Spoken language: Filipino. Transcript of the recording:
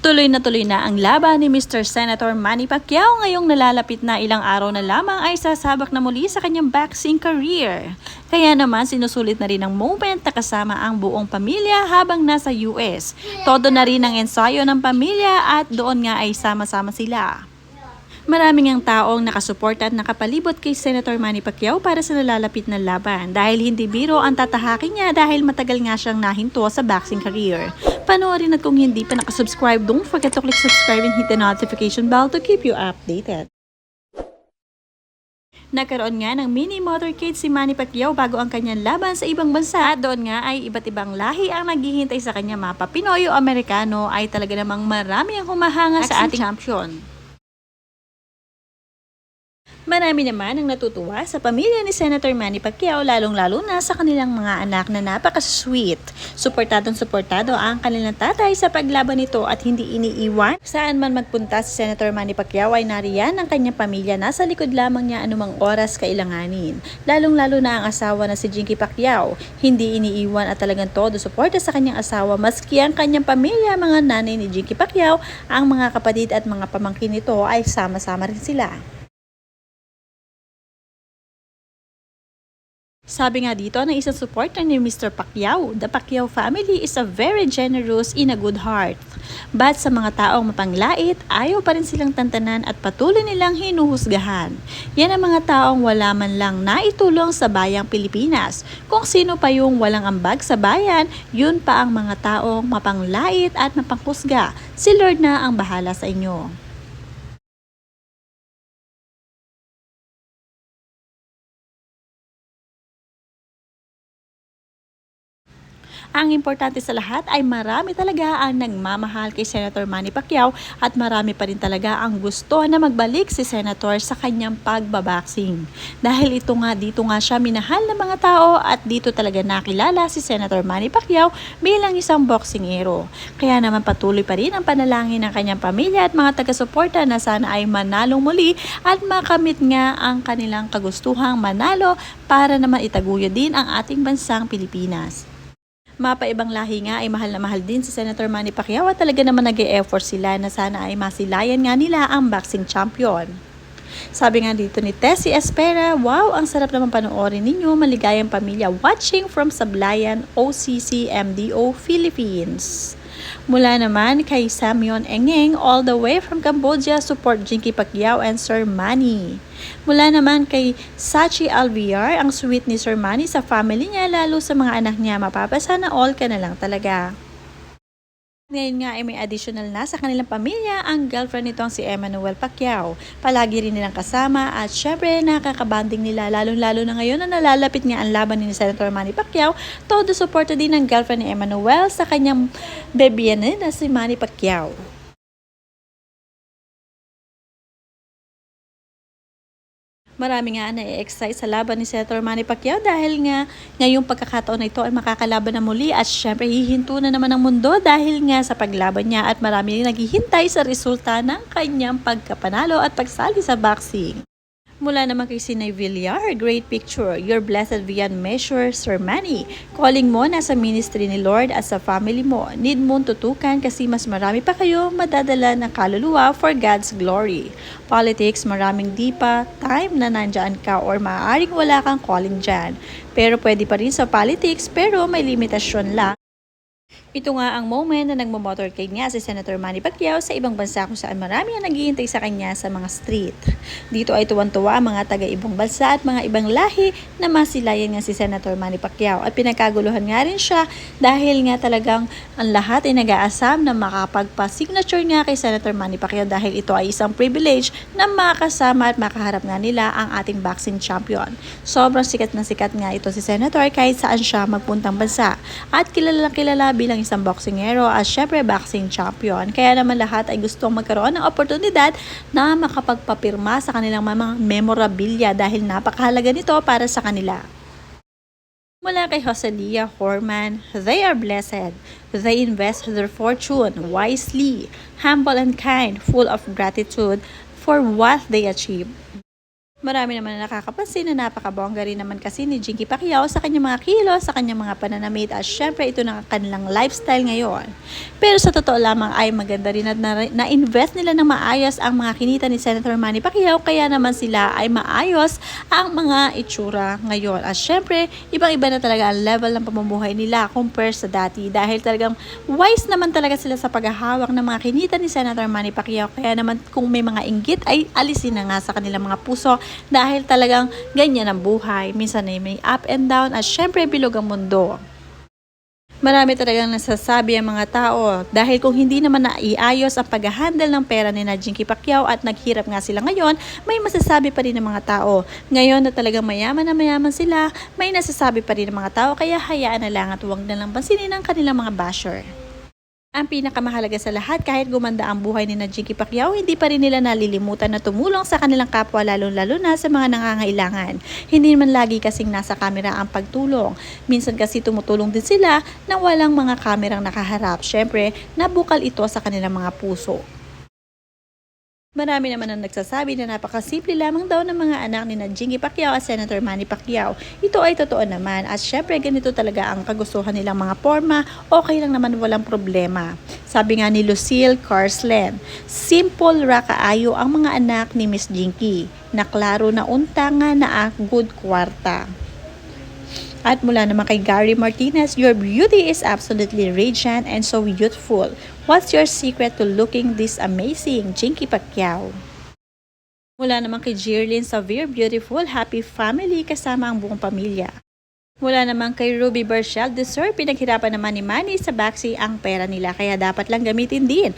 Tuloy na ang laban ni Mr. Senator Manny Pacquiao ngayong nalalapit na ilang araw na lamang ay sasabak na muli sa kanyang boxing career. Kaya naman sinusulit na rin ang moment na kasama ang buong pamilya habang nasa US. Todo na rin ang ensayo ng pamilya at doon nga ay sama-sama sila. Maraming ang taong nakasuporta at nakapalibot kay Senator Manny Pacquiao para sa nalalapit na laban dahil hindi biro ang tatahakin niya dahil matagal nga siyang nahinto sa boxing career. Panoorin at kung hindi pa nakasubscribe, don't forget to click subscribe and hit the notification bell to keep you updated. Nagkaroon nga ng mini motorcade si Manny Pacquiao bago ang kanyang laban sa ibang bansa. Doon nga ay iba't ibang lahi ang naghihintay sa kanya, mapa Pinoy o Amerikano, ay talaga namang marami ang humahanga sa ating champion. Marami naman ang natutuwa sa pamilya ni Senator Manny Pacquiao, lalong-lalo na sa kanilang mga anak na napaka-sweet. Suportado ang kanilang tatay sa paglaban nito at hindi iniiwan. Saan man magpunta si Senator Manny Pacquiao ay nariyan ang kanyang pamilya, nasa likod lamang niya anumang oras kailanganin. Lalong-lalo na ang asawa na si Jinky Pacquiao. Hindi iniiwan at talagang todo suporta sa kanyang asawa, maski ang kanyang pamilya, mga nanay ni Jinky Pacquiao, ang mga kapatid at mga pamangkin nito ay sama-sama rin sila. Sabi nga dito ng isang supporter ni Mr. Pacquiao, the Pacquiao family is a very generous in a good heart. But sa mga taong mapanglait, ayaw pa rin silang tantanan at patuloy nilang hinuhusgahan. Yan ang mga taong wala man lang naitulong sa bayang Pilipinas. Kung sino pa yung walang ambag sa bayan, yun pa ang mga taong mapanglait at mapanghusga. Si Lord na ang bahala sa inyo. Ang importante sa lahat ay marami talaga ang nagmamahal kay Senator Manny Pacquiao at marami pa rin talaga ang gusto na magbalik si Senator sa kanyang pagbaboxing. Dahil dito nga siya minahal ng mga tao at dito talaga nakilala si Senator Manny Pacquiao bilang isang boksingero. Kaya naman patuloy pa rin ang panalangin ng kanyang pamilya at mga taga-suporta na sana ay manalong muli at makamit nga ang kanilang kagustuhang manalo para naman itaguyod din ang ating bansang Pilipinas. Mapaibang lahi nga ay mahal na mahal din si Senator Manny Pacquiao at talaga naman nag-e-effort sila na sana ay masilayan nga nila ang boxing champion. Sabi nga dito ni Tessie Espera, wow, ang sarap naman panoorin ninyo, maligayang pamilya watching from Sablayan, OCC, MDO, Philippines. Mula naman kay Samyon Engeng, all the way from Cambodia, support Jinky Pacquiao and Sir Manny. Mula naman kay Sachi Alviar, ang sweet ni Sir Manny sa family niya, lalo sa mga anak niya, mapapasana all ka na lang talaga. Ngayon nga ay may additional na sa kanilang pamilya ang girlfriend nitong si Emmanuel Pacquiao. Palagi rin nilang kasama at syempre nakakabanding nila, lalo-lalo na ngayon na nalalapit nga ang laban ni Senator Manny Pacquiao. Todo suporta din ng girlfriend ni Emmanuel sa kanyang baby na si Manny Pacquiao. Marami nga na-excite sa laban ni Senator Manny Pacquiao dahil nga ngayong pagkakataon na ito ay makakalaban na muli at syempre hihinto na naman ang mundo dahil nga sa paglaban niya at marami rin naghihintay sa resulta ng kanyang pagkapanalo at pagsali sa boxing. Mula naman kay Sinay Villar, great picture, you're blessed beyond measure, Sir Manny. Calling mo na sa ministry ni Lord at sa family mo. Need mong tutukan kasi mas marami pa kayo madadala ng kaluluwa for God's glory. Politics, maraming di pa time na nandyan ka or maaaring wala kang calling dyan. Pero pwede pa rin sa politics pero may limitasyon lang. Ito nga ang moment na nagmo-motorcade nga si Senator Manny Pacquiao sa ibang bansa kung saan marami ang naghihintay sa kanya sa mga street. Dito ay tuwan-tuwa ang mga taga-ibang bansa at mga ibang lahi na masilayan nga si Senator Manny Pacquiao at pinagkaguluhan nga rin siya dahil nga talagang ang lahat ay nag-aasam na makapagpa-signature nga kay Senator Manny Pacquiao dahil ito ay isang privilege na makasama at makaharap nga nila ang ating boxing champion. Sobrang sikat na sikat nga ito si Senator kahit saan siya magpuntang bansa at kilalang kilala bilang isang boksingero at syempre boxing champion. Kaya naman lahat ay gustong magkaroon ng oportunidad na makapagpapirma sa kanilang mga memorabilia dahil napakahalaga nito para sa kanila. Mula kay Joselia Horman, they are blessed. They invest their fortune wisely, humble and kind, full of gratitude for what they achieve. Marami naman na nakakapansin na napakabongga rin naman kasi ni Jinky Pacquiao sa kanyang mga kilos, sa kanyang mga pananamit at syempre ito na ang kanilang lifestyle ngayon. Pero sa totoo lamang ay maganda rin at na-invest nila ng maayos ang mga kinita ni Senator Manny Pacquiao kaya naman sila ay maayos ang mga itsura ngayon. At syempre ibang-iba na talaga ang level ng pamumuhay nila compare sa dati dahil talagang wise naman talaga sila sa paghahawak ng mga kinita ni Senator Manny Pacquiao kaya naman kung may mga inggit ay alisin na nga sa kanilang mga puso dahil talagang ganyan ang buhay. Minsan ay may up and down at syempre bilog ang mundo. Marami talagang nasasabi ang mga tao dahil kung hindi naman naiayos ang pag-handle ng pera ni Jinky Pacquiao at naghirap nga sila ngayon, may masasabi pa rin ng mga tao. Ngayon na talagang mayaman na mayaman sila, may nasasabi pa rin ng mga tao kaya hayaan na lang at huwag na lang pansinin ang kanilang mga basher. Ang pinakamahalaga sa lahat, kahit gumanda ang buhay ni Jinky Pacquiao, hindi pa rin nila nalilimutan na tumulong sa kanilang kapwa lalo-lalo na sa mga nangangailangan. Hindi man lagi kasing nasa kamera ang pagtulong. Minsan kasi tumutulong din sila nang walang mga kamerang nakaharap. Syempre, nabukal ito sa kanilang mga puso. Marami naman ang nagsasabi na napakasimple lamang daw ng mga anak ni Jinky Pacquiao at Senator Manny Pacquiao. Ito ay totoo naman at syempre ganito talaga ang kagustuhan nilang mga forma, okay lang naman walang problema. Sabi nga ni Lucille Carslen, simple ra kaayo ang mga anak ni Miss Jinky, na klaro na unta nga na good kwarta. At mula naman kay Gary Martinez, your beauty is absolutely radiant and so youthful. What's your secret to looking this amazing, Jinky Pacquiao? Mula naman kay Jerlyn Savir, beautiful, happy family kasama ang buong pamilya. Mula naman kay Ruby Bershel, deserve, pinaghirapan naman ni Manny sa backseat ang pera nila kaya dapat lang gamitin din.